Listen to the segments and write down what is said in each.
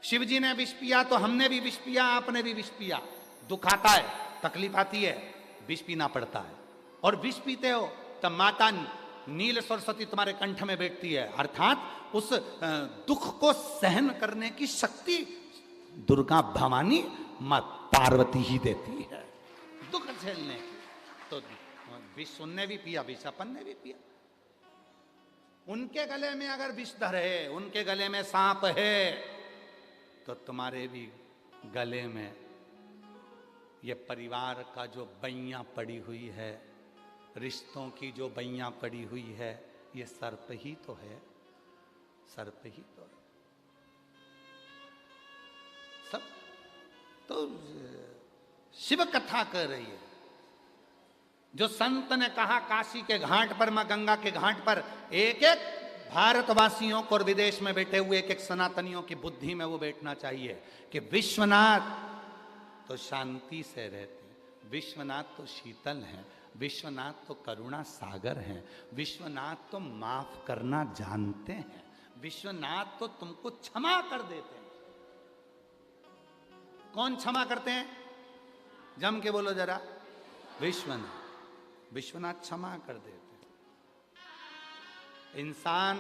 शिव जी ने विष पिया तो हमने भी विष पिया, आपने भी विष पिया। दुख आता है, तकलीफ आती है, विष पीना पड़ता है। और विष पीते हो तब माता नील सरस्वती तुम्हारे कंठ में बैठती है, अर्थात उस दुख को सहन करने की शक्ति दुर्गा भवानी मां पार्वती ही देती है, दुख झेलने की। तो विष उनने भी पिया, विष अपन ने भी पिया। उनके गले में अगर विषधर है, उनके गले में सांप है, तो तुम्हारे भी गले में ये परिवार का जो बैया पड़ी हुई है, रिश्तों की जो बैया पड़ी हुई है, ये सर्प ही तो है, सर्प ही तो है। सब तो शिव कथा कर रही है। जो संत ने कहा काशी के घाट पर, मां गंगा के घाट पर, एक एक भारतवासियों को और विदेश में बैठे हुए एक एक सनातनियों की बुद्धि में वो बैठना चाहिए कि विश्वनाथ तो शांति से रहते, विश्वनाथ तो शीतल हैं, विश्वनाथ तो करुणा सागर हैं, विश्वनाथ तो माफ करना जानते हैं, विश्वनाथ तो तुमको क्षमा कर देते हैं। कौन क्षमा करते हैं? जम के बोलो जरा, विश्वनाथ। विश्वनाथ क्षमा कर देते हैं। इंसान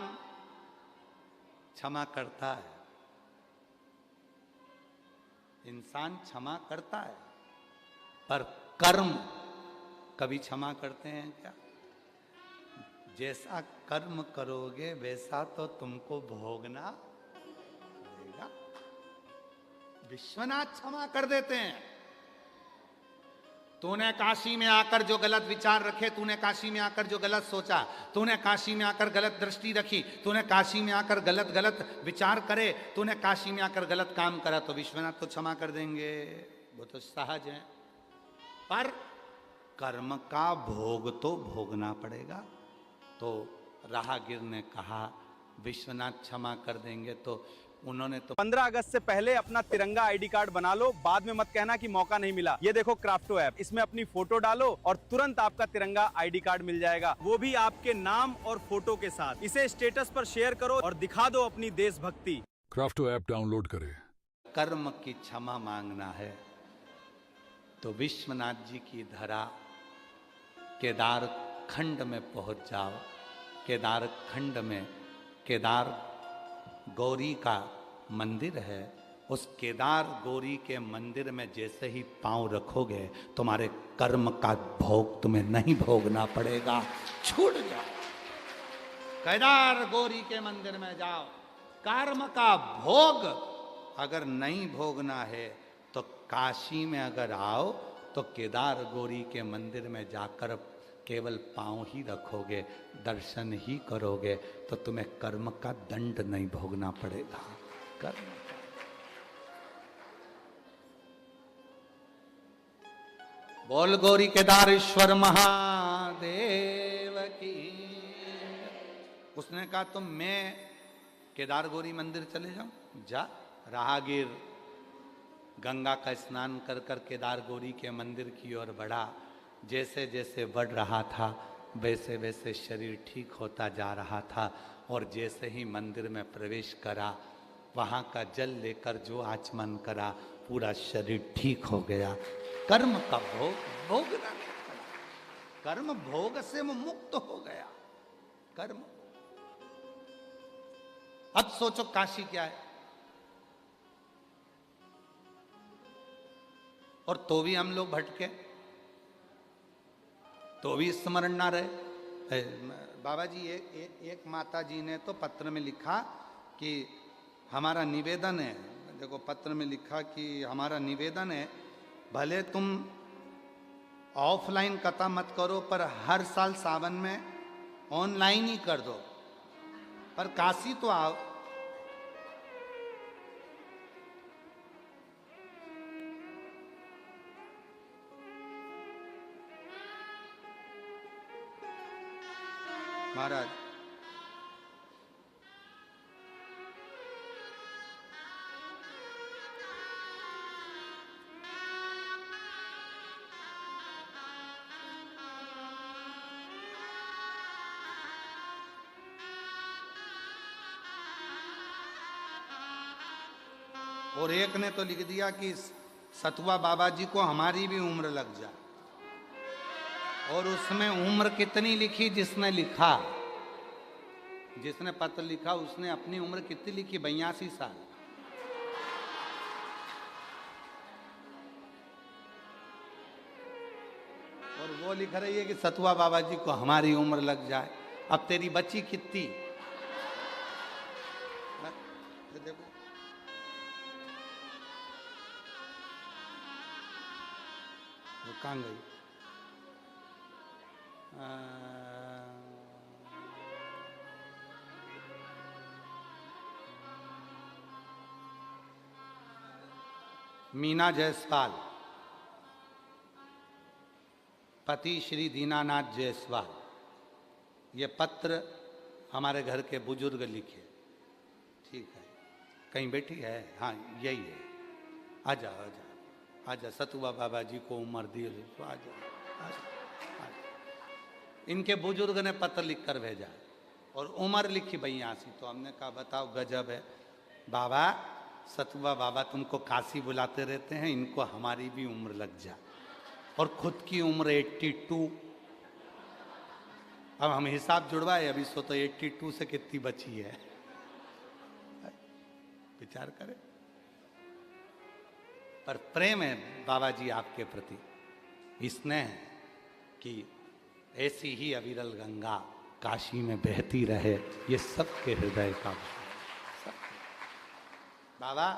क्षमा करता है, इंसान क्षमा करता है, पर कर्म कभी क्षमा करते हैं क्या? जैसा कर्म करोगे वैसा तो तुमको भोगना पड़ेगा। विश्वनाथ क्षमा कर देते हैं। तूने काशी में आकर जो गलत विचार रखे, तूने काशी में आकर जो गलत सोचा, तूने काशी में आकर गलत दृष्टि रखी, तूने काशी में आकर गलत गलत विचार करे, तूने काशी में आकर गलत काम करा, तो विश्वनाथ तो क्षमा कर देंगे, वो तो सहज है। पर कर्म का भोग तो भोगना पड़ेगा। तो राहगीर ने कहा विश्वनाथ क्षमा कर देंगे, तो उन्होंने तो 15 अगस्त से पहले अपना तिरंगा आईडी कार्ड बना लो, बाद में मत कहना कि मौका नहीं मिला। ये देखो क्राफ्टो ऐप, इसमें अपनी फोटो डालो और तुरंत आपका तिरंगा आईडी कार्ड मिल जाएगा, वो भी आपके नाम और फोटो के साथ। इसे स्टेटस पर शेयर करो और दिखा दो अपनी देशभक्ति। क्राफ्टो ऐप डाउनलोड करें। कर्म की क्षमा मांगना है तो विश्वनाथ जी की धरा केदार खंड में पहुंच जाओ। केदार खंड में केदार गौरी का मंदिर है। उस केदार गौरी के मंदिर में जैसे ही पांव रखोगे, तुम्हारे कर्म का भोग तुम्हें नहीं भोगना पड़ेगा, छूट जाओ। केदार गौरी के मंदिर में जाओ। कर्म का भोग अगर नहीं भोगना है तो काशी में अगर आओ तो केदार गौरी के मंदिर में जाकर केवल पांव ही रखोगे, दर्शन ही करोगे, तो तुम्हें कर्म का दंड नहीं भोगना पड़ेगा। कर्म बोल गौरी केदारेश्वर महादेव की। उसने कहा तुम मैं केदार गौरी मंदिर चले जाऊं? जा। राहगीर गंगा का स्नान कर कर केदार गौरी के मंदिर की ओर बढ़ा। जैसे जैसे बढ़ रहा था वैसे वैसे शरीर ठीक होता जा रहा था, और जैसे ही मंदिर में प्रवेश करा, वहाँ का जल लेकर जो आचमन करा, पूरा शरीर ठीक हो गया। कर्म का भोग भोगना नहीं पड़ा, कर्म भोग से वो मुक्त हो गया। कर्म। अब सोचो काशी क्या है, और तो भी हम लोग भटके, तो भी स्मरण ना रहे। बाबा जी एक माता जी ने तो पत्र में लिखा कि हमारा निवेदन है, देखो पत्र में लिखा कि हमारा निवेदन है, भले तुम ऑफलाइन कथा मत करो, पर हर साल सावन में ऑनलाइन ही कर दो, पर काशी तो आओ। महाराज और एक ने तो लिख दिया कि सतुआ बाबा जी को हमारी भी उम्र लग जाए। और उसमें उम्र कितनी लिखी जिसने लिखा, जिसने पत्र लिखा उसने अपनी उम्र कितनी लिखी, 82 साल। और वो लिख रही है कि सतुआ बाबा जी को हमारी उम्र लग जाए। अब तेरी बच्ची कितनी, देखो वो कहाँ गई। मीना जायसवाल, पति श्री दीनानाथ जायसवाल। ये पत्र हमारे घर के बुजुर्ग लिखे। ठीक है, कहीं बैठी है? हाँ यही है। आजा आजा आजा, सतुआ बाबा जी को उम्र दी तो आजा, आजा, आजा। इनके बुजुर्ग ने पत्र लिख कर भेजा और उम्र लिखी 82। तो हमने कहा बताओ गजब है बाबा, सतुआ बाबा तुमको काशी बुलाते रहते हैं, इनको हमारी भी उम्र लग जा। और खुद की उम्र 82। अब हम हिसाब जुड़वाए, अभी सो तो 82 से कितनी बची है, विचार करें। पर प्रेम है बाबा जी आपके प्रति, स्नेह कि ऐसी ही अविरल गंगा काशी में बहती रहे, ये सबके हृदय का भाव। बाबा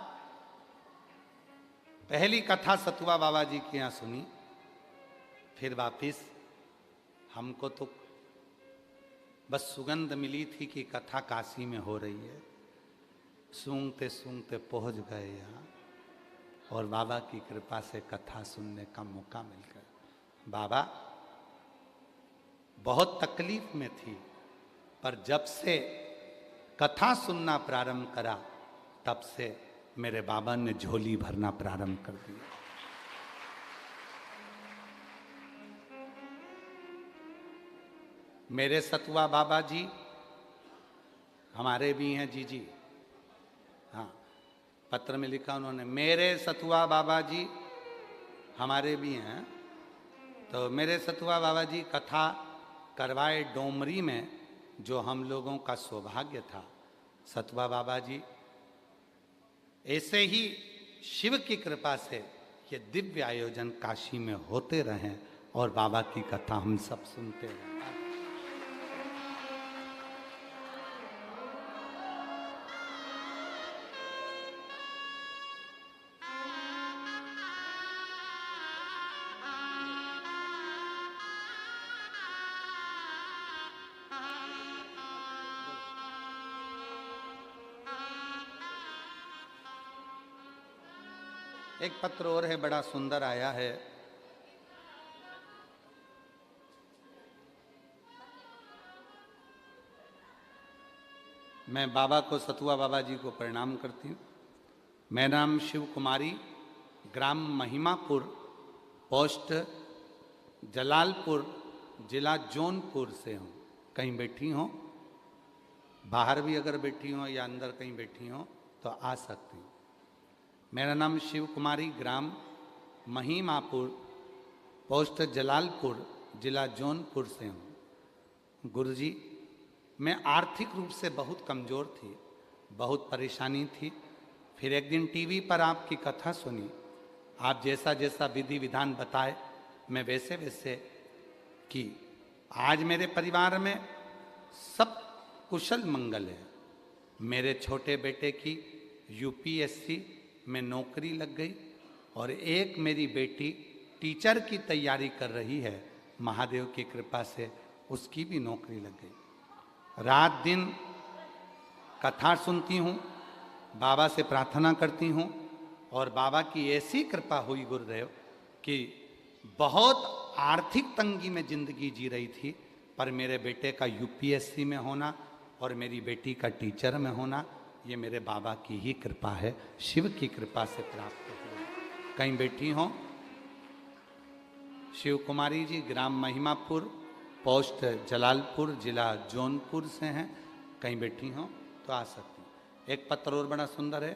पहली कथा सतुआ बाबा जी के यहाँ सुनी, फिर वापिस हमको तो बस सुगंध मिली थी कि कथा काशी में हो रही है। सूंघते सूंघते पहुंच गए यहाँ और बाबा की कृपा से कथा सुनने का मौका मिल गया। बाबा बहुत तकलीफ में थी, पर जब से कथा सुनना प्रारंभ करा तब से मेरे बाबा ने झोली भरना प्रारंभ कर दिया। मेरे सतुआ बाबा जी हमारे भी हैं जी जी, हाँ पत्र में लिखा उन्होंने, मेरे सतुआ बाबा जी हमारे भी हैं। तो मेरे सतुआ बाबा जी कथा करवाए डोमरी में, जो हम लोगों का सौभाग्य था। सतुआ बाबा जी ऐसे ही शिव की कृपा से ये दिव्य आयोजन काशी में होते रहें और बाबा की कथा हम सब सुनते रहें। एक पत्र और है, बड़ा सुंदर आया है। मैं बाबा को, सतुआ बाबा जी को प्रणाम करती हूँ। मेरा नाम शिव कुमारी, ग्राम महिमापुर, पोस्ट जलालपुर, जिला जौनपुर से हूँ। कहीं बैठी हो, बाहर भी अगर बैठी हो या अंदर कहीं बैठी हो तो आ सकती हूँ। मेरा नाम शिव कुमारी, ग्राम महिमापुर, पोस्ट जलालपुर, जिला जौनपुर से हूँ। गुरुजी, मैं आर्थिक रूप से बहुत कमज़ोर थी, बहुत परेशानी थी। फिर एक दिन टीवी पर आपकी कथा सुनी, आप जैसा जैसा विधि विधान बताए मैं वैसे वैसे की। आज मेरे परिवार में सब कुशल मंगल है। मेरे छोटे बेटे की यूपीएससी में नौकरी लग गई और एक मेरी बेटी टीचर की तैयारी कर रही है। महादेव की कृपा से उसकी भी नौकरी लग गई। रात दिन कथा सुनती हूँ, बाबा से प्रार्थना करती हूँ और बाबा की ऐसी कृपा हुई गुरुदेव कि बहुत आर्थिक तंगी में ज़िंदगी जी रही थी, पर मेरे बेटे का यूपीएससी में होना और मेरी बेटी का टीचर में होना, ये मेरे बाबा की ही कृपा है, शिव की कृपा से प्राप्त हुआ। कहीं बैठी हो? शिव कुमारी जी, ग्राम महिमापुर, पोस्ट जलालपुर, जिला जौनपुर से हैं। कहीं बैठी हो तो आ सकती हैं। एक पत्र और बड़ा सुंदर है।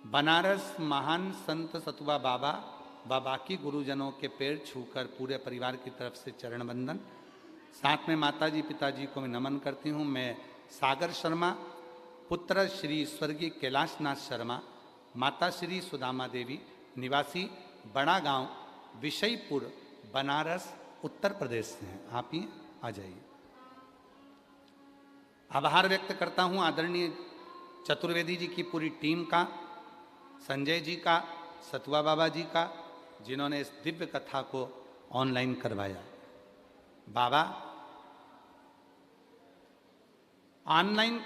बनारस महान संत सतुआ बाबा व बाकी गुरुजनों के पैर छूकर पूरे परिवार की तरफ से चरण वंदन। साथ में माताजी पिताजी को मैं नमन करती हूँ। मैं सागर शर्मा, पुत्र श्री स्वर्गीय कैलाशनाथ शर्मा, माता श्री सुदामा देवी, निवासी बड़ा गांव विषयपुर, बनारस, उत्तर प्रदेश से हैं। आप ही आ जाइए। आभार व्यक्त करता हूँ आदरणीय चतुर्वेदी जी की पूरी टीम का, संजय जी का, सतुआ बाबा जी का, जिन्होंने इस दिव्य कथा को ऑनलाइन करवाया। बाबा, ऑनलाइन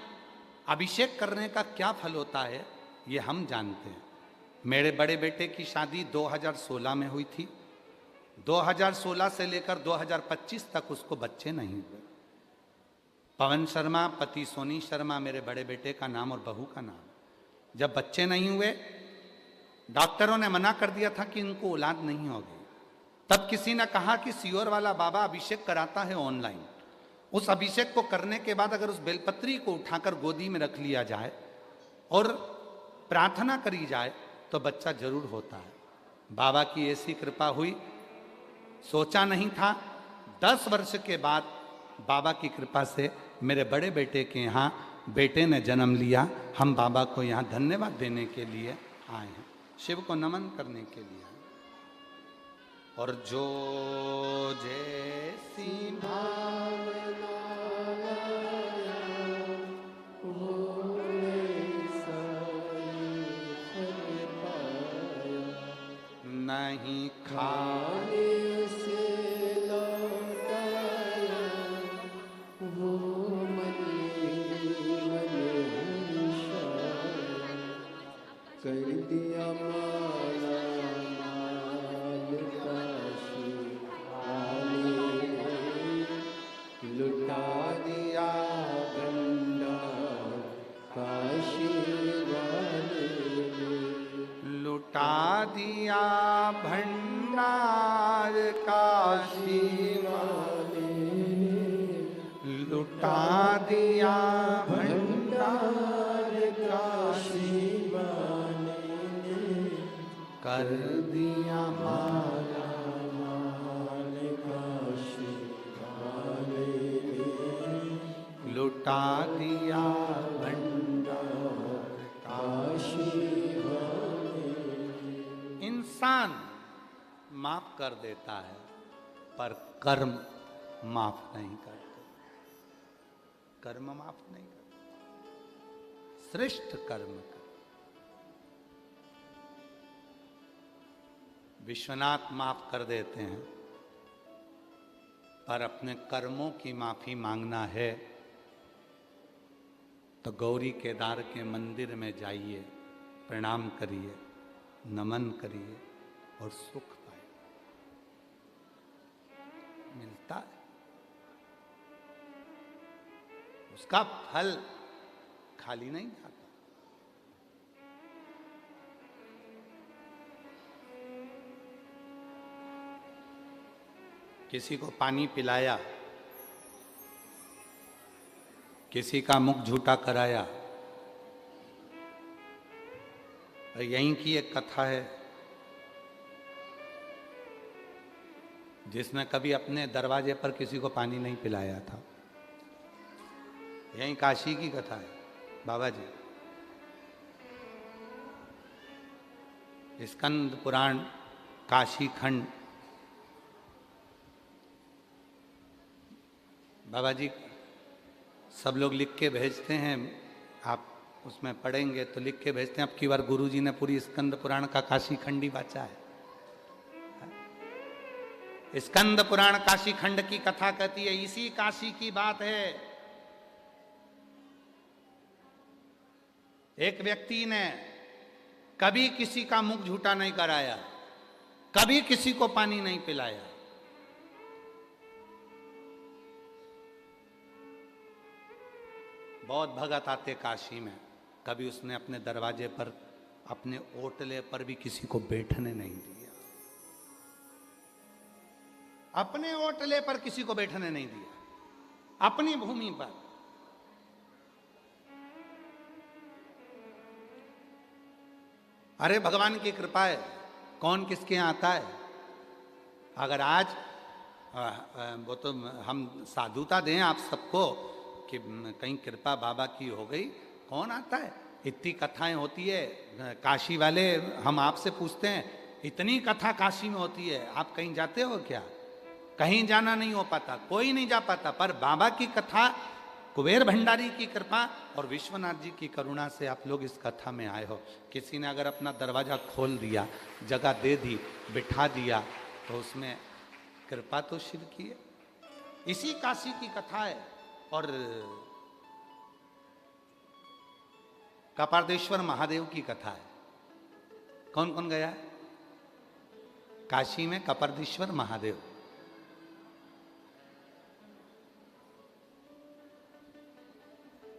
अभिषेक करने का क्या फल होता है ये हम जानते हैं। मेरे बड़े बेटे की शादी 2016 में हुई थी। 2016 से लेकर 2025 तक उसको बच्चे नहीं हुए। पवन शर्मा पति सोनी शर्मा मेरे बड़े बेटे का नाम और बहू का नाम। जब बच्चे नहीं हुए, डॉक्टरों ने मना कर दिया था कि इनको औलाद नहीं होगी। तब किसी ने कहा कि सियोर वाला बाबा अभिषेक कराता है ऑनलाइन। उस अभिषेक को करने के बाद अगर उस बेलपत्री को उठाकर गोदी में रख लिया जाए और प्रार्थना करी जाए तो बच्चा जरूर होता है। बाबा की ऐसी कृपा हुई, सोचा नहीं था। 10 वर्ष के बाद बाबा की कृपा से मेरे बड़े बेटे के यहाँ बेटे ने जन्म लिया। हम बाबा को यहाँ धन्यवाद देने के लिए आए हैं, शिव को नमन करने के लिए। और जो जैसी भावना नहीं खाने से लौटाया वो कर दिया माला माल काशी वाले, लुटा दिया भंडार काशी वाले, लुटा दिया भंडार काशी वाले, लुटा दिया भंडार काशी कर दिया माला माल काशी वाले, लुटा दिया भंडार काशी वाले। इंसान माफ कर देता है पर कर्म माफ नहीं करते। कर्म माफ नहीं करते, श्रेष्ठ कर्म कर। विश्वनाथ माफ कर देते हैं, पर अपने कर्मों की माफी मांगना है तो गौरी केदार के मंदिर में जाइए, प्रणाम करिए, नमन करिए और सुख पाए। मिलता है, उसका फल खाली नहीं जाता। किसी को पानी पिलाया, किसी का मुख झूठा कराया। यहीं की एक कथा है जिसने कभी अपने दरवाजे पर किसी को पानी नहीं पिलाया था। यहीं काशी की कथा है बाबा जी। स्कंद पुराण काशी खंड। बाबा जी सब लोग लिख के भेजते हैं, आप उसमें पढ़ेंगे तो लिख के भेजते हैं। अब की बार गुरु जी ने पूरी स्कंद पुराण का काशी खंड ही बाचा है। स्कंद पुराण काशी खंड की कथा कहती है, इसी काशी की बात है। एक व्यक्ति ने कभी किसी का मुख झूठा नहीं कराया, कभी किसी को पानी नहीं पिलाया। बहुत भगत आते काशी में, कभी उसने अपने दरवाजे पर, अपने ओटले पर भी किसी को बैठने नहीं दिया। अपने ओटले पर किसी को बैठने नहीं दिया, अपनी भूमि पर। अरे भगवान की कृपा है, कौन किसके यहाँ आता है। अगर आज वो तो हम साधुता दें आप सबको कि कहीं कृपा बाबा की हो गई, कौन आता है। इतनी कथाएं होती है, काशी वाले हम आपसे पूछते हैं, इतनी कथा काशी में होती है, आप कहीं जाते हो क्या। कहीं जाना नहीं हो पाता, कोई नहीं जा पाता, पर बाबा की कथा, कुबेर भंडारी की कृपा और विश्वनाथ जी की करुणा से आप लोग इस कथा में आए हो। किसी ने अगर अपना दरवाजा खोल दिया, जगह दे दी, बिठा दिया, तो उसमें कृपा तो शिव की है। इसी काशी की कथा है। और कपार्देश्वर महादेव की कथा है। कौन कौन गया है काशी में कपार्देश्वर महादेव।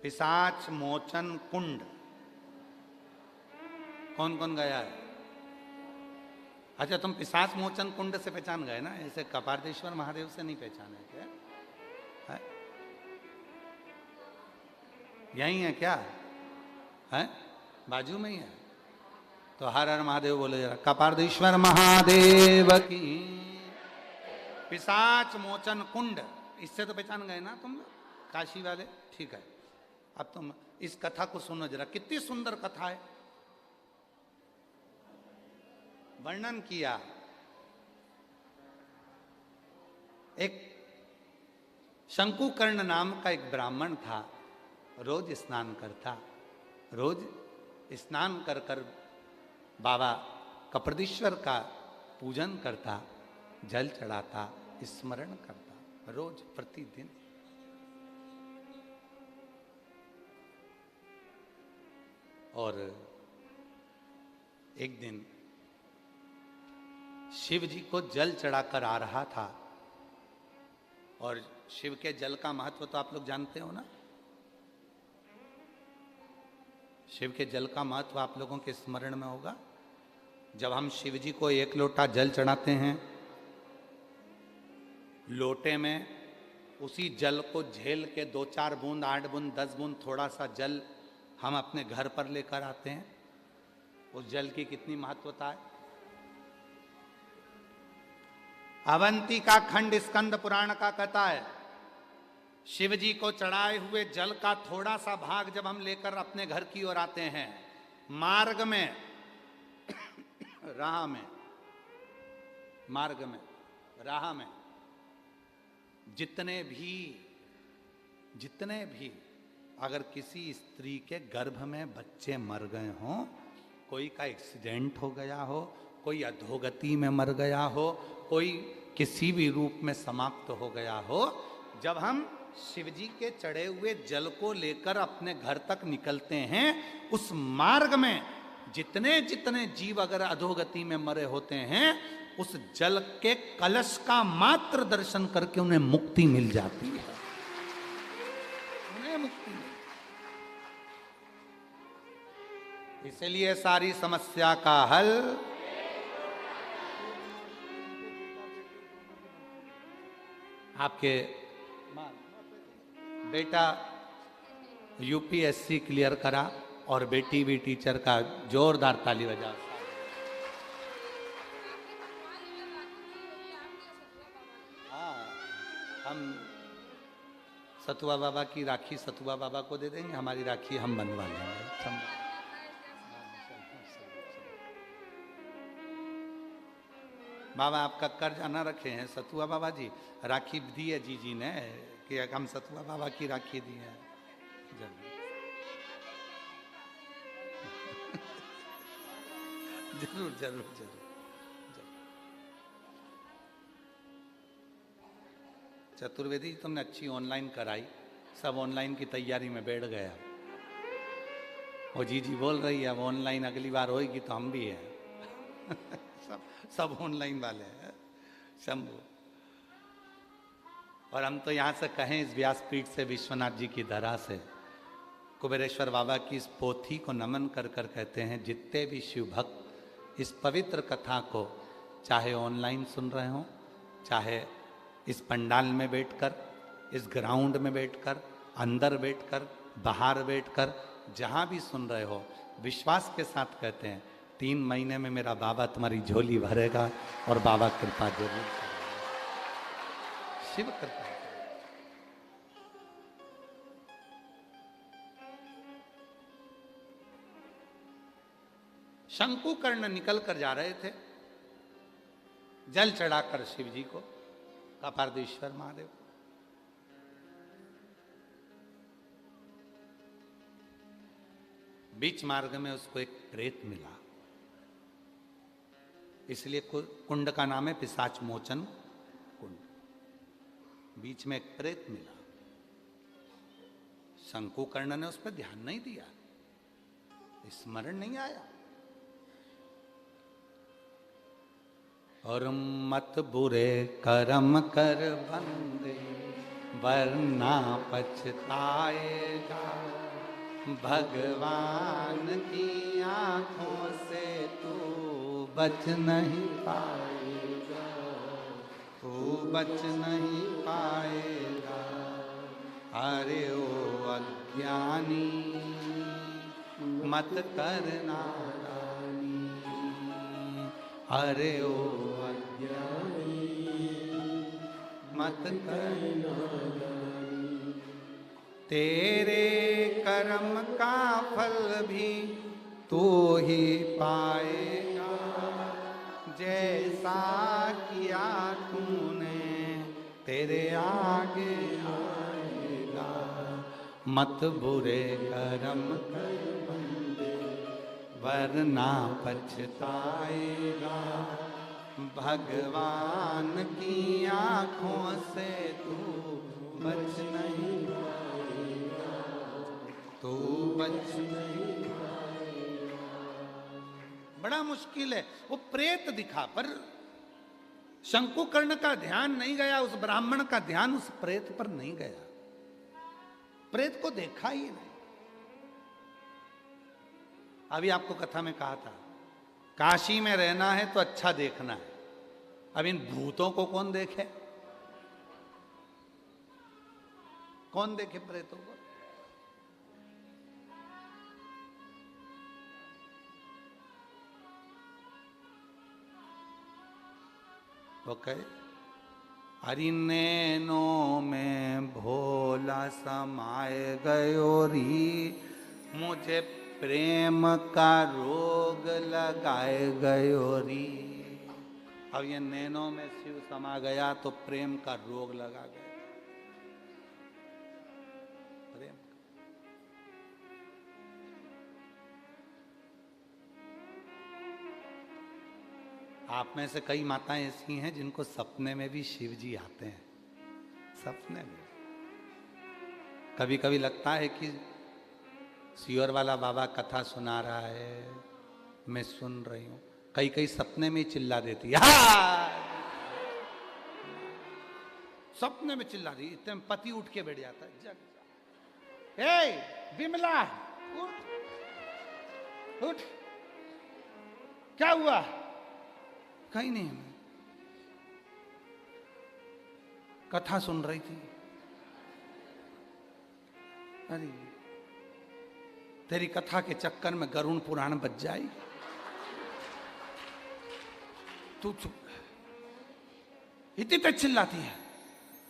पिशाच मोचन कुंड, कौन कौन गया है। अच्छा, तुम पिशाच मोचन कुंड से पहचान गए ना, ऐसे कपार्देश्वर महादेव से नहीं पहचाने क्या है? यही है क्या है, बाजू में ही है। तो हर हर महादेव बोले जरा, कपार्देश्वर महादेव की। पिशाच मोचन कुंड, इससे तो पहचान गए ना तुम लोग काशी वाले, ठीक है। अब तुम इस कथा को सुनो जरा, कितनी सुंदर कथा है। वर्णन किया, एक शंकुकर्ण नाम का एक ब्राह्मण था, रोज स्नान करता, रोज स्नान कर कर बाबा कपार्देश्वर का पूजन करता, जल चढ़ाता, स्मरण करता, रोज प्रतिदिन। और एक दिन शिव जी को जल चढ़ाकर आ रहा था। और शिव के जल का महत्व तो आप लोग जानते हो ना। शिव के जल का महत्व आप लोगों के स्मरण में होगा। जब हम शिव जी को एक लोटा जल चढ़ाते हैं, लोटे में उसी जल को झेल के 2-4 बूंद, 8 बूंद, 10 बूंद थोड़ा सा जल हम अपने घर पर लेकर आते हैं। उस जल की कितनी महत्वता है। अवंती का खंड स्कंद पुराण का कहता है, शिव जी को चढ़ाए हुए जल का थोड़ा सा भाग जब हम लेकर अपने घर की ओर आते हैं, मार्ग में राह में, मार्ग में राह में जितने भी अगर किसी स्त्री के गर्भ में बच्चे मर गए हों, कोई का एक्सीडेंट हो गया हो, कोई अधोगति में मर गया हो, कोई किसी भी रूप में समाप्त हो गया हो, जब हम शिव जी के चढ़े हुए जल को लेकर अपने घर तक निकलते हैं, उस मार्ग में जितने जितने जीव अगर अधोगति में मरे होते हैं, उस जल के कलश का मात्र दर्शन करके उन्हें मुक्ति मिल जाती है। उन्हें मुक्ति मिल, इसलिए सारी समस्या का हल आपके बेटा यूपीएससी क्लियर करा और बेटी भी टीचर का जोरदार ताली बजा। हाँ, हम सतुआ बाबा की राखी सतुआ बाबा को दे देंगे, हमारी राखी हम बनवा लेंगे। बाबा आपका कर्ज ना रखे हैं सतुआ बाबा जी, राखी दी है जी ने कि हम सतुआ बाबा की राखी दी है। जरूर जरूर जरूर। चतुर्वेदी तुमने अच्छी ऑनलाइन कराई, सब ऑनलाइन की तैयारी में बैठ गया। वो जी बोल रही है अब ऑनलाइन अगली बार होगी तो हम भी हैं। सब ऑनलाइन वाले हैं शंभू। और हम तो यहाँ से कहें इस व्यासपीठ से, विश्वनाथ जी की धरा से, कुबेरेश्वर बाबा की इस पोथी को नमन कर कर कहते हैं, जितने भी शिव भक्त इस पवित्र कथा को चाहे ऑनलाइन सुन रहे हों, चाहे इस पंडाल में बैठकर, इस ग्राउंड में बैठकर, अंदर बैठकर, बाहर बैठकर, जहाँ भी सुन रहे हो, विश्वास के साथ कहते हैं 3 महीने में मेरा बाबा तुम्हारी झोली भरेगा और बाबा कृपा जरूर करेगा। शिव कृपा। शंकुकर्ण निकल कर जा रहे थे जल चढ़ाकर शिव जी को, कपारदेश्वर महादेव। बीच मार्ग में उसको एक प्रेत मिला, इसलिए कुंड का नाम है पिशाच मोचन कुंड। बीच में एक प्रेत मिला, शंकुकर्ण ने उस पर ध्यान नहीं दिया, स्मरण नहीं आया। और मत बुरे कर्म कर बंदे वरना पछताएगा, भगवान की आंखों से तू बच नहीं पाएगा, तू बच नहीं पाएगा। अरे ओ अज्ञानी मत करना नादानी, अरे ओ अज्ञानी मत करना नादानी। तेरे कर्म का फल भी तू ही पाएगा, जैसा किया तूने तेरे आगे आएगा। मत बुरे कर्म कर बंदे वरना पछताएगा, भगवान की आंखों से तू बच नहीं पाएगा, तू बच नहीं पाएगा। बड़ा मुश्किल है। वो प्रेत दिखा पर शंकुकर्ण का ध्यान नहीं गया, उस ब्राह्मण का ध्यान उस प्रेत पर नहीं गया, प्रेत को देखा ही नहीं। अभी आपको कथा में कहा था काशी में रहना है तो अच्छा देखना है। अब इन भूतों को कौन देखे, कौन देखे प्रेतों को? ओके। हरि नैनों में भोला समाए गयो री, मुझे प्रेम का रोग लगाए गयो री। अब ये नैनों में शिव समा गया तो प्रेम का रोग लगा गया। प्रेम आप में से कई माताएं ऐसी हैं जिनको सपने में भी शिव जी आते हैं, सपने में। कभी कभी लगता है कि सियोर वाला बाबा कथा सुना रहा है, मैं सुन रही हूं। कई कई सपने में चिल्ला देती है, सपने में चिल्ला दी, इतने में पति उठ के बैठ जाता है, जग जा। ए बिमला उठ उठ, क्या हुआ? कहीं नहीं, कथा सुन रही थी। अरे तेरी कथा के चक्कर में गरुण पुराण बच जाए, तू चुप। इतनी तेज चिल्लाती है।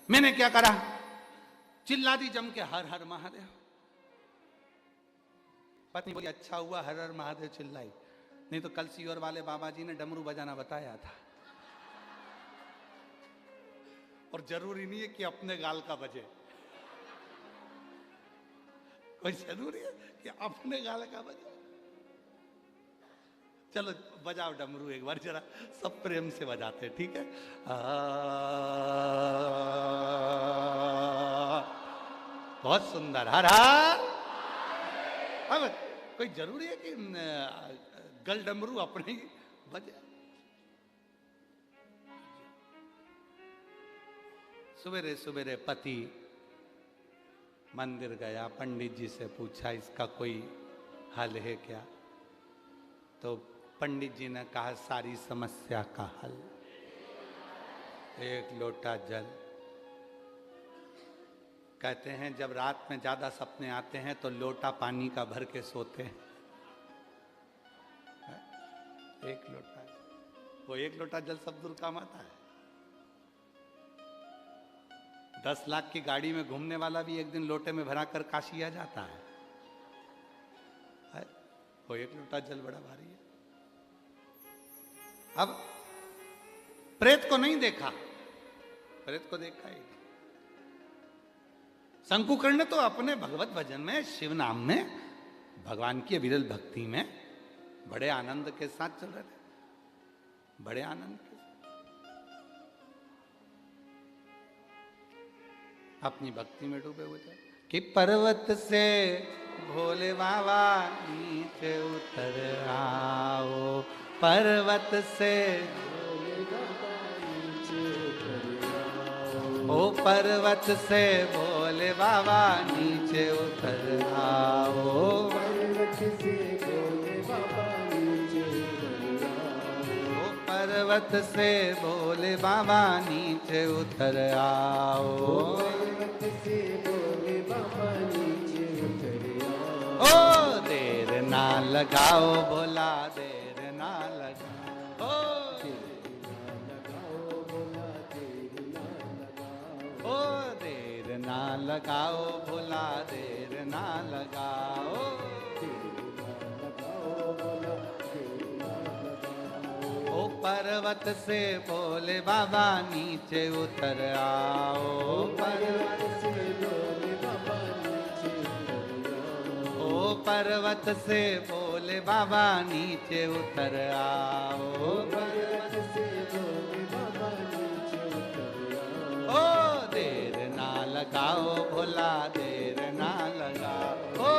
मैंने क्या करा? चिल्ला दी जम के, हर हर महादेव। पत्नी बोली अच्छा हुआ हर हर महादेव चिल्लाई, नहीं तो कल सियोर वाले बाबा जी ने डमरू बजाना बताया था। और जरूरी नहीं है कि अपने गाल का बजे, कोई जरूरी है कि अपने गाल का बजे। चलो बजाओ डमरू एक बार जरा, सब प्रेम से बजाते, ठीक है? बहुत सुंदर, हर हर। अब कोई जरूरी है कि गल डमरू अपने ही बजे। सवेरे सवेरे पति मंदिर गया, पंडित जी से पूछा इसका कोई हल है क्या? तो पंडित जी ने कहा सारी समस्या का हल एक लोटा जल। कहते हैं जब रात में ज्यादा सपने आते हैं तो लोटा पानी का भर के सोते हैं। एक लोटा, वो एक लोटा जल सब दूर काम आता है। 10 लाख की गाड़ी में घूमने वाला भी एक दिन लोटे में भरा कर काशी आ जाता है। वो एक लोटा जल बड़ा भारी है। अब प्रेत को नहीं देखा, प्रेत को देखा ही। शंकुकर्ण तो अपने भगवत भजन में, शिव नाम में, भगवान की विरल भक्ति में बड़े आनंद के साथ चल रहे थे, बड़े आनंद के साथ अपनी भक्ति में डूबे हुए थे कि पर्वत से भोले बाबा नीचे उतर आओ, पर्वत से ओ पर्वत से भोले बाबा नीचे उतर आओ, पर्वत से भोले बाबा नीचे उतर आओ, पर्वत से भोले बाबा नीचे उतर आओ, पर्वत से भोले बाबा नीचे उतर आओ। ओ देर ना लगाओ भोला, देर ना लगाओ, ओ देर ना लगाओ भोला, देर ना लगाओ, ओ पर्वत से भोले बाबा नीचे उतर आओ, पर्वत से भोले बाबा नीचे उतर आओ, ओ पर्वत से भोले बाबा नीचे उतर आओ, पर्वत से भोले बाबा नीचे उतर आओ। ओ देर ना लगाओ भोला, देर ना लगाओ,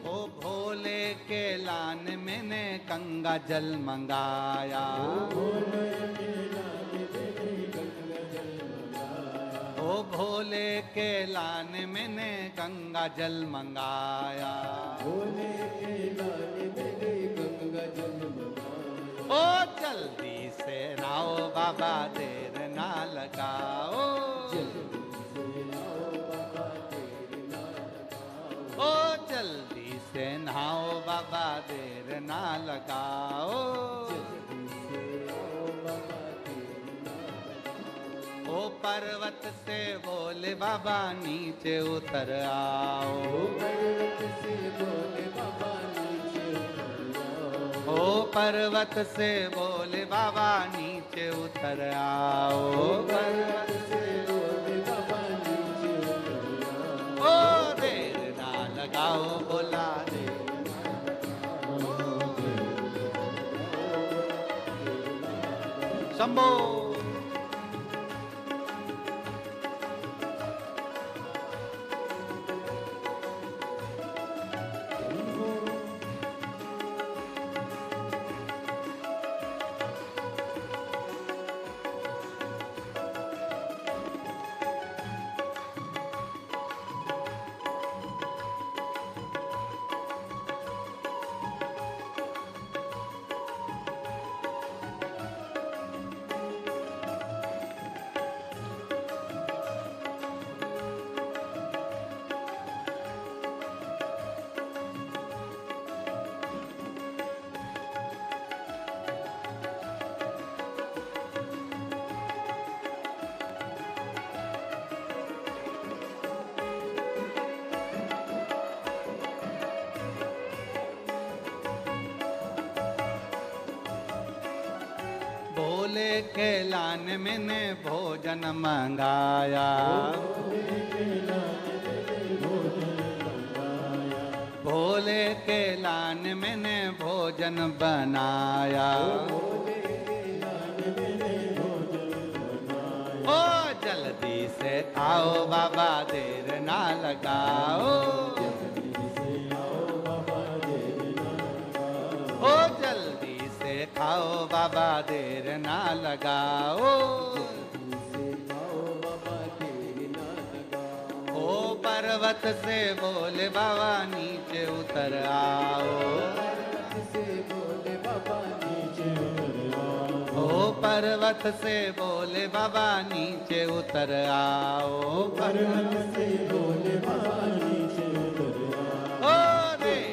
ओ भोले के लान मैंने गंगा जल मंगाया, ओ भोले के लान मैंने गंगा जल मंगाया, ओ जल्दी से नाओ बाबा, देर ना लगाओ, ओ जल्दी से नहाओ बाबा, देर ना लगाओ, ओ पर्वत से भोले बाबा नीचे उतर आओ, पर्वत से भोले बाबा नीचे उतर आओ, ओ पर्वत से भोले बाबा नीचे उतर आओ, पर्वत से भोले बाबा नीचे उतर आओ, ओ देर ना लगाओ भोला, देर ना लगाओ, शंभो। भोले के लान मैंने भोजन मंगाया, भोले के लान मैंने भोजन बनाया, ओ जल्दी से आओ बाबा, देर ना लगाओ, ओ जल्दी से खाओ बाबा, देर ना लगाओ, ओ पर्वत से भोले बाबा नीचे उतर आओ, ओ पर्वत से भोले बाबा नीचे उतर आओ, पर्वत से भोले बाबा नीचे उतर आओ, ओ देर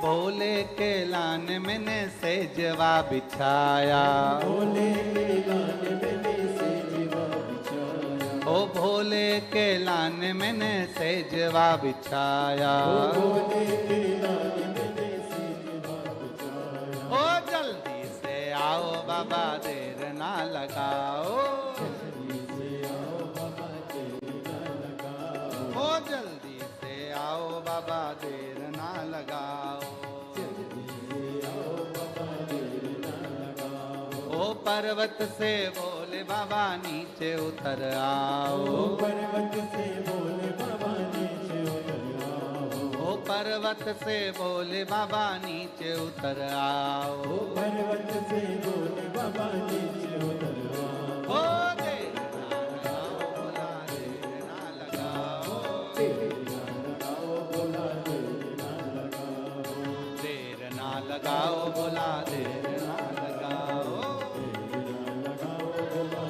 भोले के लान मैंने सेजवा बिछाया, भोले के लान मैंने सेजवा बिछाया, ओ भोले के लान मैंने सेजवा बिछाया, भोले के लान मैंने सेजवा बिछाया। ओ जल्दी से आओ बाबा देर ना लगाओ, जल्दी से आओ बाबा देर ना लगाओ, ओ जल्दी से आओ बाबा देर ना लगाओ, जल्दी से आओ बाबा देर ना लगाओ। ओ पर्वत से बोले बाबा नीचे उतर आओ, ओ पर्वत से बोले बाबा नीचे उतर आओ, ओ पर्वत से बोले बाबा नीचे उतर आओ, ओ पर्वत से बोले बाबा नीचे उतर आओ। ओ देर ना लगाओ भोला देर ना लगाओ, देर ना लगाओ भोला देर ना लगाओ, देर ना लगाओ भोला देर ना लगाओ। देर ना लगाओ भोला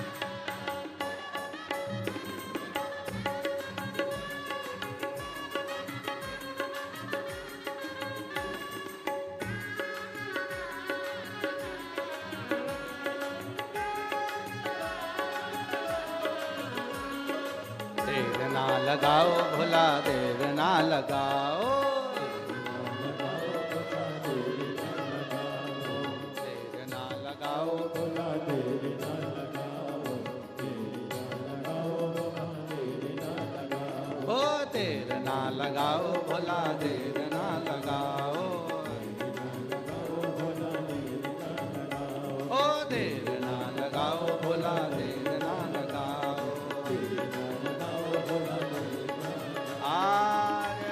देर ना लगाओ। देर ना लगाओ भोला देर ना लगाओ, देर ना लगाओ भोला देर ना लगाओ, देर ना लगाओ भोला देर ना लगाओ, ओ देर ना लगाओ भोला देर ना लगाओ, ओ देर ना लगाओ भोला देर ना लगाओ, आर्य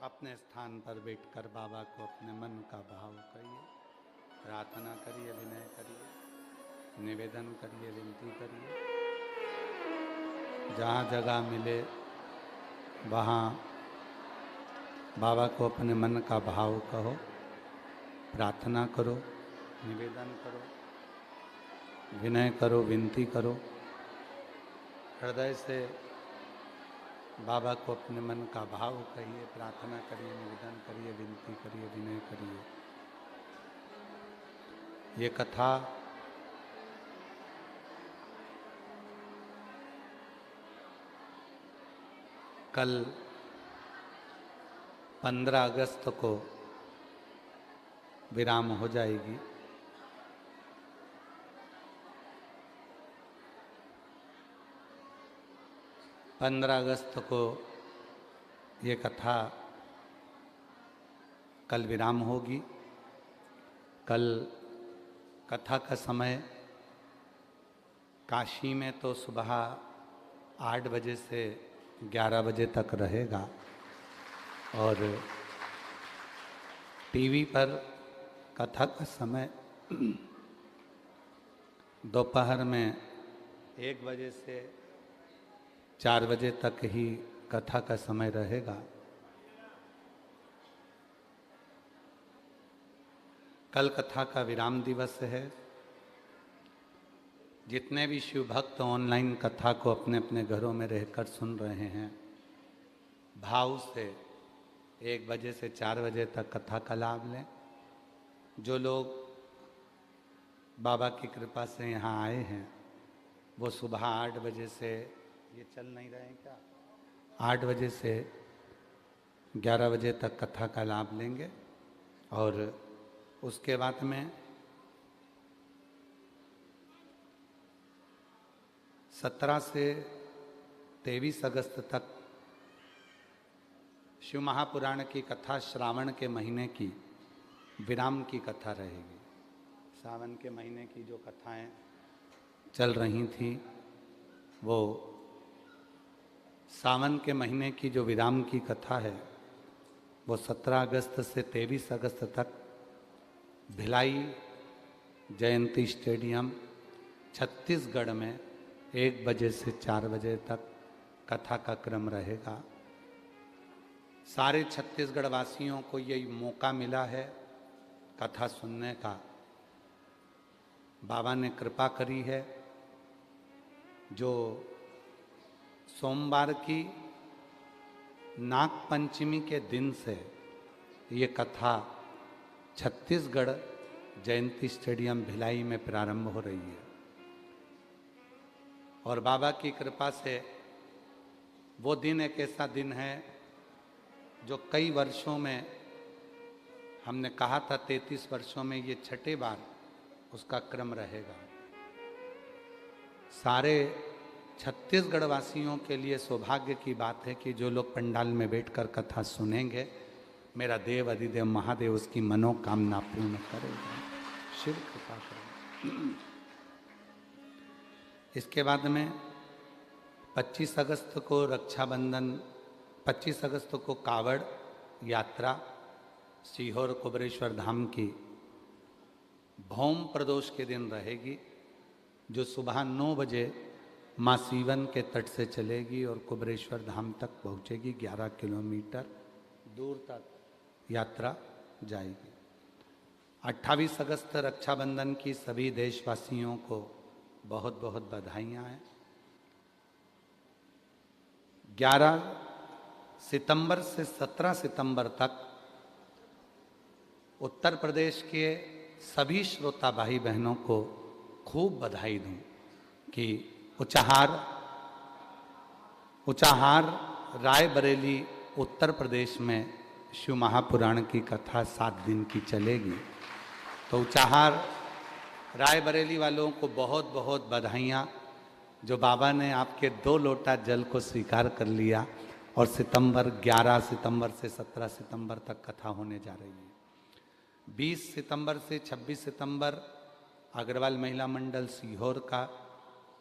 अपने स्थान पर बैठकर बाबा को अपने मन का भाव करिए, प्रार्थना करिए, विनय करिए, निवेदन करिए, विनती करिए। जहाँ जगह मिले वहाँ बाबा को अपने मन का भाव कहो, प्रार्थना करो, निवेदन करो, विनय करो, विनती करो। हृदय से बाबा को अपने मन का भाव कहिए, प्रार्थना करिए, निवेदन करिए, विनती करिए, विनय करिए। ये कथा कल 15 अगस्त को विराम हो जाएगी। पंद्रह अगस्त को ये कथा कल विराम होगी। कल कथा का समय काशी में तो सुबह 8 बजे से 11 बजे तक रहेगा और टीवी पर कथा का समय दोपहर में 1 बजे से 4 बजे तक ही कथा का समय रहेगा। कल कथा का विराम दिवस है। जितने भी शिव भक्त ऑनलाइन कथा को अपने अपने घरों में रहकर सुन रहे हैं, भाव से 1 बजे से 4 बजे तक कथा का लाभ लें। जो लोग बाबा की कृपा से यहाँ आए हैं वो सुबह 8 बजे से, ये चल नहीं रहे हैं क्या, 8 बजे से 11 बजे तक कथा का लाभ लेंगे। और उसके बाद में 17 से 23 अगस्त तक शिव महापुराण की कथा, श्रावण के महीने की विराम की कथा रहेगी। सावन के महीने की जो कथाएं चल रही थी वो सावन के महीने की जो विराम की कथा है वो 17 अगस्त से 23 अगस्त तक भिलाई जयंती स्टेडियम छत्तीसगढ़ में 1 बजे से 4 बजे तक कथा का क्रम रहेगा। सारे छत्तीसगढ़ वासियों को यही मौका मिला है कथा सुनने का। बाबा ने कृपा करी है। जो सोमवार की नाग पंचमी के दिन से ये कथा छत्तीसगढ़ जयंती स्टेडियम भिलाई में प्रारंभ हो रही है। और बाबा की कृपा से वो दिन एक ऐसा दिन है जो कई वर्षों में, हमने कहा था 33 वर्षों में ये 6ठे बार उसका क्रम रहेगा। सारे छत्तीसगढ़ वासियों के लिए सौभाग्य की बात है कि जो लोग पंडाल में बैठकर कथा सुनेंगे, मेरा देव अधिदेव महादेव उसकी मनोकामना पूर्ण करेगा। शिव कृपा करेगा। इसके बाद में 25 अगस्त को रक्षाबंधन, 25 अगस्त को कावड़ यात्रा सीहोर कुबरेश्वर धाम की भौम प्रदोष के दिन रहेगी, जो सुबह 9 बजे माँ सीवन के तट से चलेगी और कुबरेश्वर धाम तक पहुँचेगी। 11 किलोमीटर दूर तक यात्रा जाएगी। 28 अगस्त रक्षाबंधन की सभी देशवासियों को बहुत बहुत बधाइयाँ हैं। 11 सितंबर से 17 सितंबर तक उत्तर प्रदेश के सभी श्रोता भाई बहनों को खूब बधाई दूं कि उचाहार रायबरेली उत्तर प्रदेश में शिव महापुराण की कथा 7 दिन की चलेगी। तो उचाहार रायबरेली वालों को बहुत बहुत बधाइयाँ, जो बाबा ने आपके 2 लोटा जल को स्वीकार कर लिया और 11 सितंबर से 17 सितंबर तक कथा होने जा रही है। 20 सितंबर से 26 सितंबर अग्रवाल महिला मंडल सीहोर का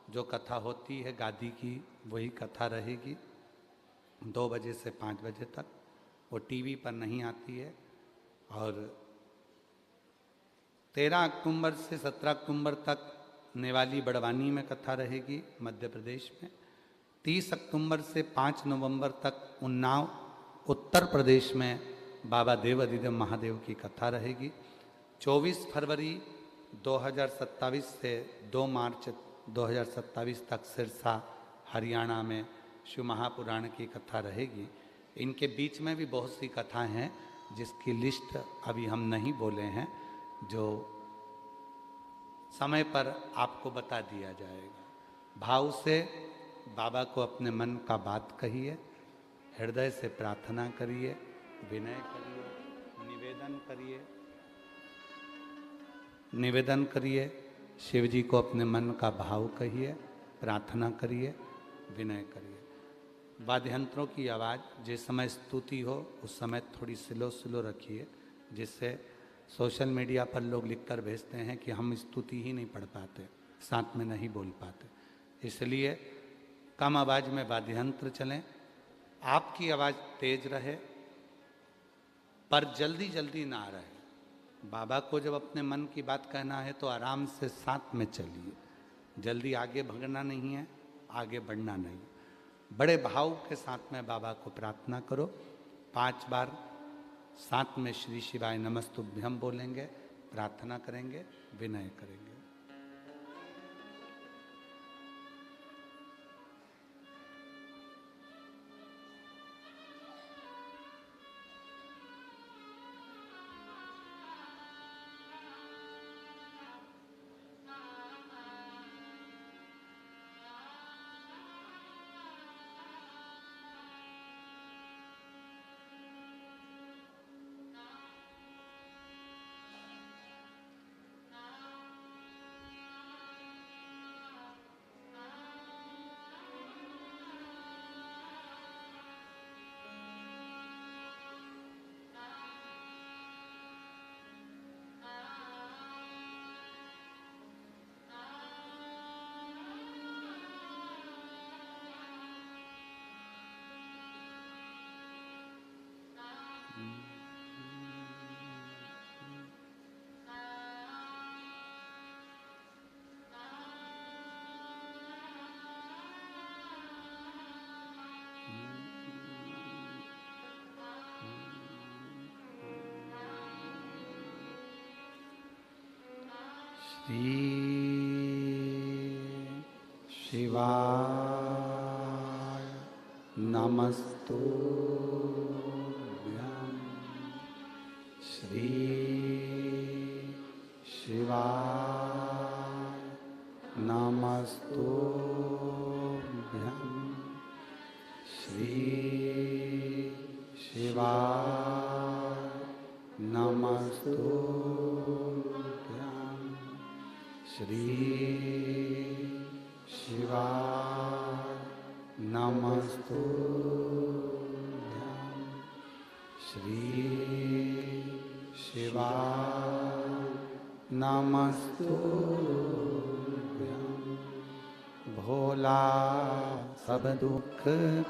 जो कथा होती है गादी की, वही कथा रहेगी 2 बजे से 5 बजे तक। वो टीवी पर नहीं आती है। और 13 अक्टूबर से 17 अक्टूबर तक नेवाली बड़वानी में कथा रहेगी मध्य प्रदेश में। 30 अक्टूबर से 5 नवंबर तक उन्नाव उत्तर प्रदेश में बाबा देव अधिदेव महादेव की कथा रहेगी। 24 फरवरी 2027 से 2 मार्च 2027 तक सिरसा हरियाणा में शिव महापुराण की कथा रहेगी। इनके बीच में भी बहुत सी कथाएं हैं जिसकी लिस्ट अभी हम नहीं बोले हैं, जो समय पर आपको बता दिया जाएगा। भाव से बाबा को अपने मन का बात कहिए, हृदय से प्रार्थना करिए, विनय करिए, निवेदन करिए। शिव जी को अपने मन का भाव कहिए, प्रार्थना करिए, विनय करिए। वाद्य यंत्रों की आवाज़ जिस समय स्तुति हो उस समय थोड़ी स्लो रखिए, जिससे सोशल मीडिया पर लोग लिखकर भेजते हैं कि हम स्तुति ही नहीं पढ़ पाते, साथ में नहीं बोल पाते। इसलिए कम आवाज़ में वाद्य यंत्र चलें। आपकी आवाज़ तेज रहे पर जल्दी ना रहे। बाबा को जब अपने मन की बात कहना है तो आराम से साथ में चलिए। जल्दी आगे भागना नहीं है, आगे बढ़ना नहीं। बड़े भाव के साथ में बाबा को प्रार्थना करो। 5 बार साथ में श्री शिवाय नमस्तुभ्यम बोलेंगे, प्रार्थना करेंगे, विनय करेंगे। श्री शिवाय नमस्तुभ्यं। श्री शिवाय नमस्तुभ्यं। श्री शिवाय नमस्तुभ्यं। श्री शिवाय नमस्तुभ्यं। श्री शिवाय नमस्तुभ्यं। भोला सब दुख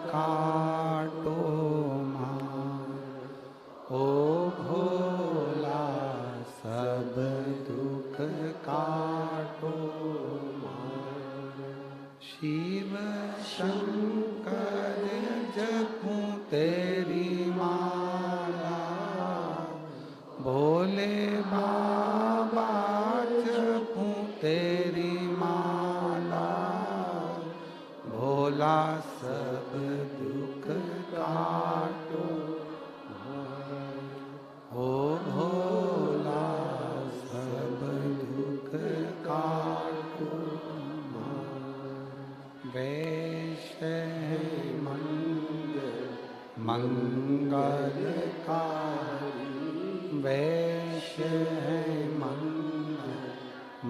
काटो मार, ओ भोला सब दुख काटो मार। शिव शंकर जपूं तेरी माला, भोले बाबा जपूं तेरी माला। भोला सब दुख काटो, ओ भोला सब दुख काटो। वैश्य मंगलकारी, वैश्य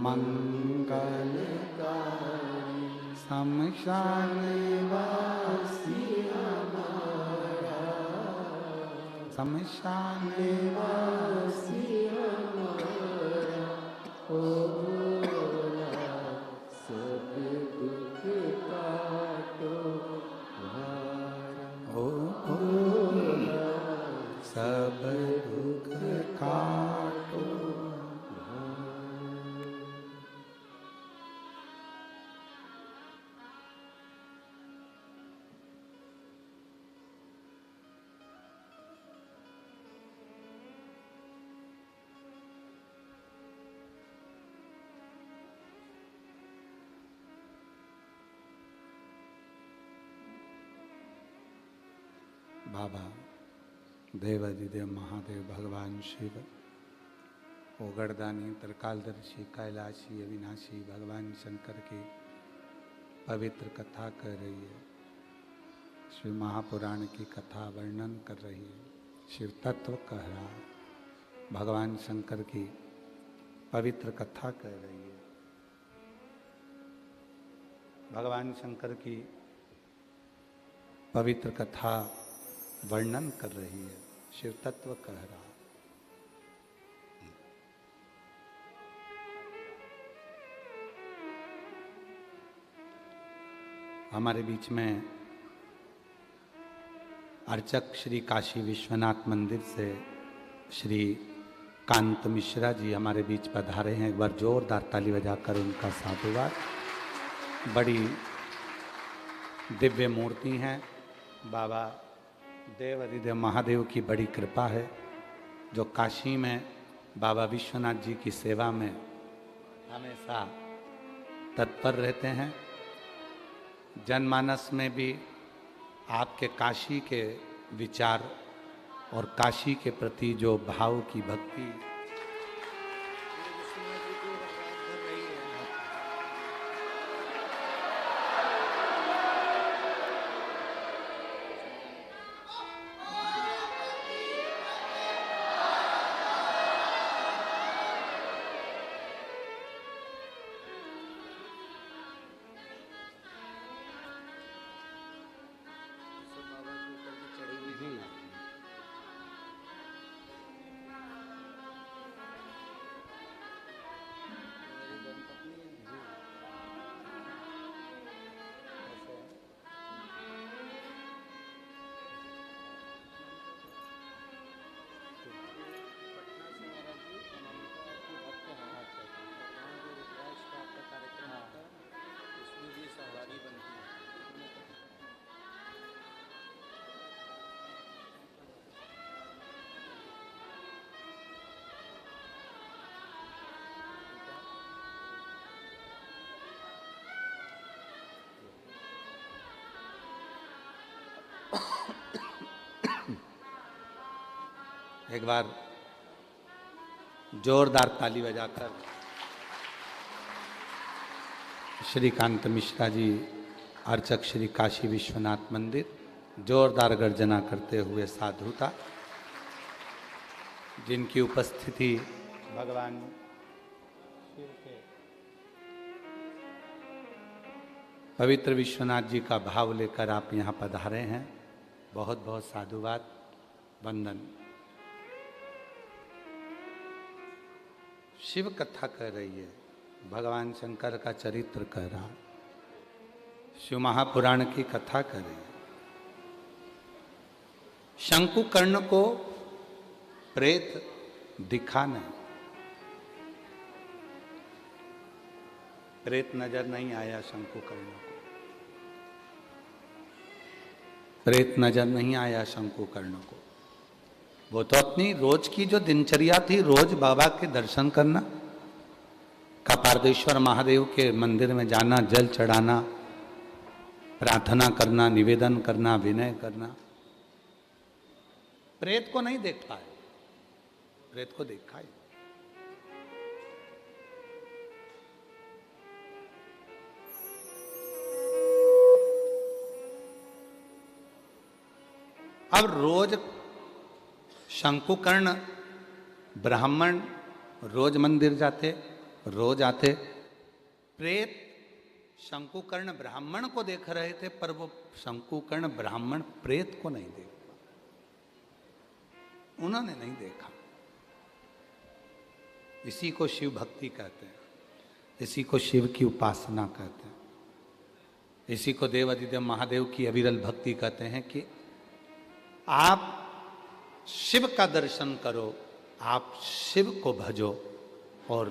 मंगलकारी। शमशान वासी हमारा, शमशान वासी हमारा। ओ भोला सब दुख काटो भारा, ओ भोला सब दुख काटो भारा। बाबा देवाधिदेव महादेव भगवान शिव, ओगरदानी त्रिकालदर्शी कैलाशी अविनाशी भगवान शंकर की पवित्र कथा कर रही है। शिव महापुराण की कथा वर्णन कर रही है। शिव तत्व कह रहा है, भगवान शंकर की पवित्र कथा कर रही है। भगवान शंकर की पवित्र कथा वर्णन कर रही है। शिव तत्व कह रहा। हमारे बीच में अर्चक श्री काशी विश्वनाथ मंदिर से श्री कांत मिश्रा जी हमारे बीच पधारे हैं। एक बार जोरदार ताली बजाकर उनका साधुवाद। बड़ी दिव्य मूर्ति हैं। बाबा देव अधिदेव महादेव की बड़ी कृपा है, जो काशी में बाबा विश्वनाथ जी की सेवा में हमेशा तत्पर रहते हैं। जनमानस में भी आपके काशी के विचार और काशी के प्रति जो भाव की भक्ति एक बार जोरदार ताली बजाकर श्रीकांत मिश्रा जी, अर्चक श्री काशी विश्वनाथ मंदिर, जोरदार गर्जना करते हुए साधुता, जिनकी उपस्थिति भगवान शिव के पवित्र विश्वनाथ जी का भाव लेकर आप यहाँ पधारे हैं। बहुत बहुत साधुवाद, वंदन। शिव कथा कर रही है, भगवान शंकर का चरित्र कह रहा, शिव महापुराण की कथा कर रही है। शंकुकर्ण को प्रेत दिखा नहीं, प्रेत नजर नहीं आया शंकुकर्ण को, प्रेत नजर नहीं आया शंकुकर्ण को। वो तो अपनी रोज की जो दिनचर्या थी, रोज बाबा के दर्शन करना, कपार्देश्वर महादेव के मंदिर में जाना, जल चढ़ाना, प्रार्थना करना, निवेदन करना, विनय करना, प्रेत को नहीं देख पाए, प्रेत को देखा ही। अब रोज शंकुकर्ण ब्राह्मण रोज मंदिर जाते, रोज आते, प्रेत शंकुकर्ण ब्राह्मण को देख रहे थे, पर वो शंकुकर्ण ब्राह्मण प्रेत को नहीं देख पा, उन्होंने नहीं देखा। इसी को शिव भक्ति कहते हैं, इसी को शिव की उपासना कहते हैं, इसी को देव अधिदेव महादेव की अविरल भक्ति कहते हैं कि आप शिव का दर्शन करो, आप शिव को भजो। और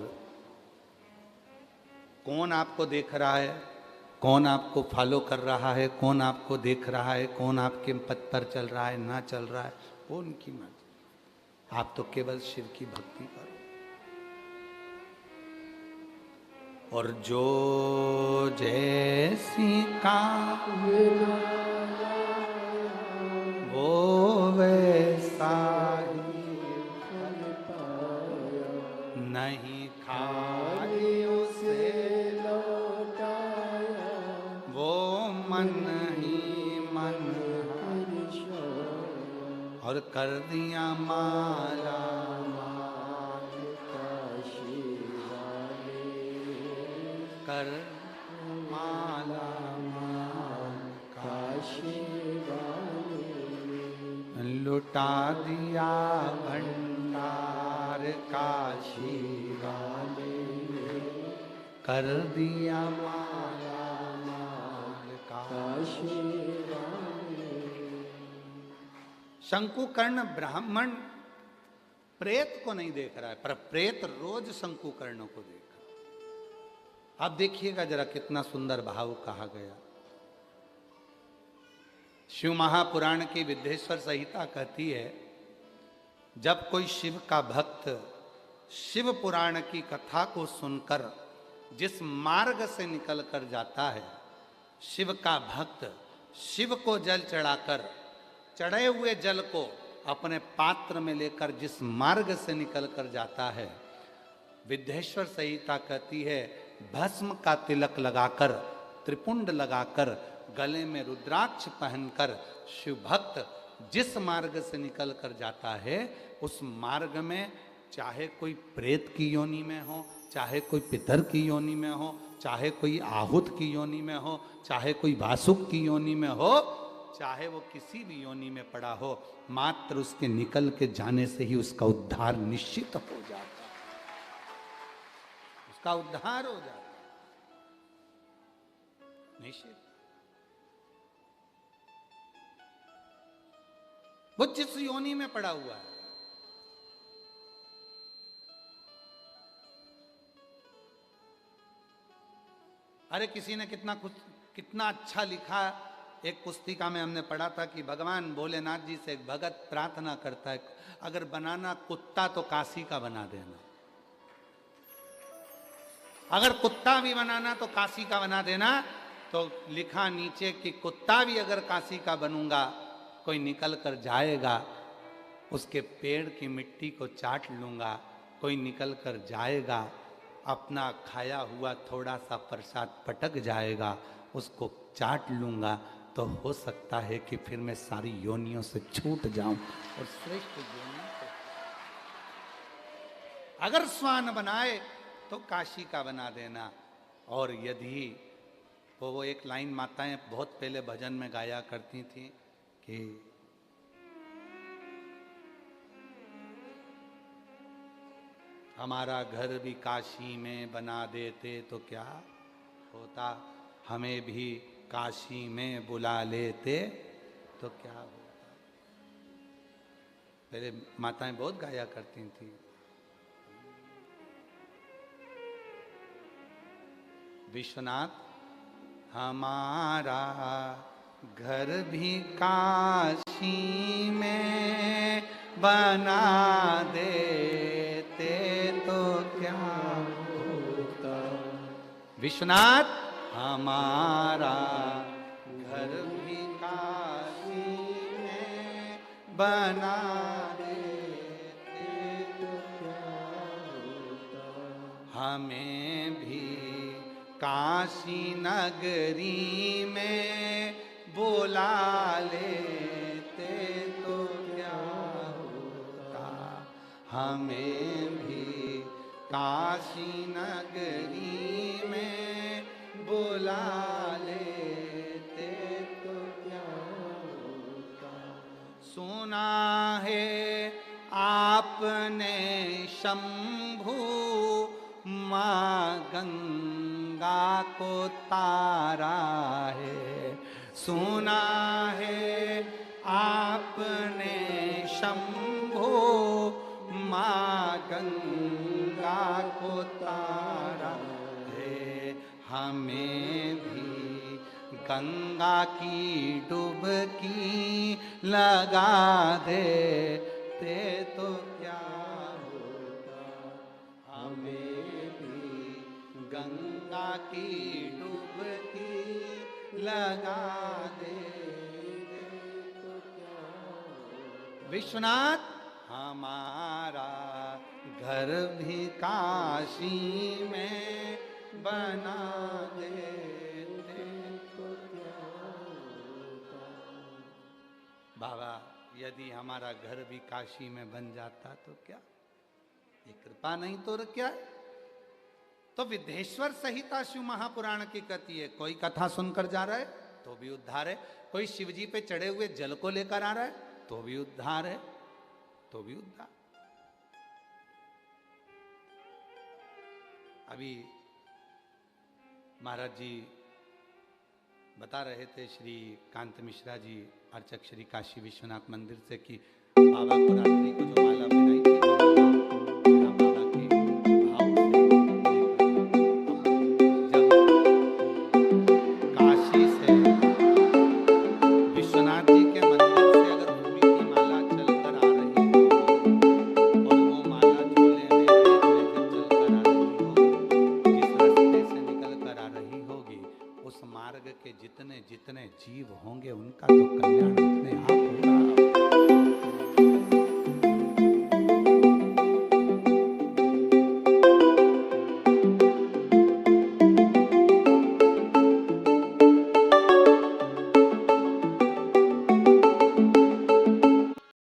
कौन आपको देख रहा है, कौन आपको फॉलो कर रहा है, कौन आपको देख रहा है, कौन आपके पथ पर चल रहा है, ना चल रहा है, वो उनकी मर्जी। आप तो केवल शिव की भक्ति करो। और जो जैसी का वो वैसा ही नहीं खाली उसे लौटाया, वो मन ही मन और कर दिया माला माल काशी वाले, कर माला माल काशी लुटा दिया भंडार काशी वाले, कर दिया माला माल काशी वाले। शंकुकर्ण ब्राह्मण प्रेत को नहीं देख रहा है, पर प्रेत रोज शंकुकर्ण को देख रहा है। आप देखिएगा जरा कितना सुंदर भाव कहा गया। शिव महापुराण की विद्येश्वर संहिता कहती है, जब कोई शिव का भक्त शिव पुराण की कथा को सुनकर जिस मार्ग से निकल कर जाता है, शिव का भक्त शिव को जल चढ़ाकर चढ़े हुए जल को अपने पात्र में लेकर जिस मार्ग से निकल कर जाता है, विद्येश्वर संहिता कहती है, भस्म का तिलक लगाकर, त्रिपुंड लगाकर, गले में रुद्राक्ष पहनकर शिव भक्त जिस मार्ग से निकल कर जाता है, उस मार्ग में चाहे कोई प्रेत की योनि में हो, चाहे कोई पितर की योनि में हो, चाहे कोई आहूत की योनि में हो, चाहे कोई वासुक की योनि में हो, चाहे वो किसी भी योनि में पड़ा हो, मात्र उसके निकल के जाने से ही उसका उद्धार निश्चित हो जाता है, उसका उद्धार हो जाता है निश्चित। वो जिस योनि में पड़ा हुआ है, अरे किसी ने कितना अच्छा लिखा, एक पुस्तिका में हमने पढ़ा था कि भगवान भोलेनाथ जी से एक भगत प्रार्थना करता है, अगर बनाना कुत्ता तो काशी का बना देना, अगर कुत्ता भी बनाना तो काशी का बना देना। तो लिखा नीचे कि कुत्ता भी अगर काशी का बनूंगा, कोई निकल कर जाएगा उसके पेड़ की मिट्टी को चाट लूँगा, कोई निकल कर जाएगा, अपना खाया हुआ थोड़ा सा प्रसाद पटक जाएगा, उसको चाट लूँगा, तो हो सकता है कि फिर मैं सारी योनियों से छूट जाऊं और श्रेष्ठ योनि को। अगर स्वान बनाए तो काशी का बना देना। और यदि वो एक लाइन माताएं बहुत पहले भजन में गाया करती थी कि हमारा घर भी काशी में बना देते तो क्या होता, हमें भी काशी में बुला लेते तो क्या होता। पहले माताएं बहुत गाया करती थी। विश्वनाथ हमारा घर भी काशी में बना देते तो क्या होता। विश्वनाथ हमारा घर भी काशी में बना देते तो क्या होता। हमें भी काशी नगरी में बुला लेते तो क्या होता। हमें भी काशी नगरी में बुला लेते तो क्या होता। सुना है आपने शंभू माँ गंगा को तारा है। सुना है आपने शंभू माँ गंगा को तारा है। हमें भी गंगा की डुबकी लगा देते तो क्या होता। हमें भी गंगा की डुबकी लगा देते तो क्या होता। विश्वनाथ हमारा घर भी काशी में बना देते तो क्या होता। बाबा यदि हमारा घर भी काशी में बन जाता तो क्या, ये कृपा नहीं तो क्या। तो विदेश्वर संहिता शिव महापुराण की कथी है। कोई कथा सुनकर जा रहा है तो भी उद्धार है, कोई शिवजी पे चढ़े हुए जल को लेकर आ रहा है तो भी उद्धार है, तो भी उद्धार। अभी महाराज जी बता रहे थे, श्री कांत मिश्रा जी अर्चक श्री काशी विश्वनाथ मंदिर से, कि बाबा को रात्रि को जो माला पहनाई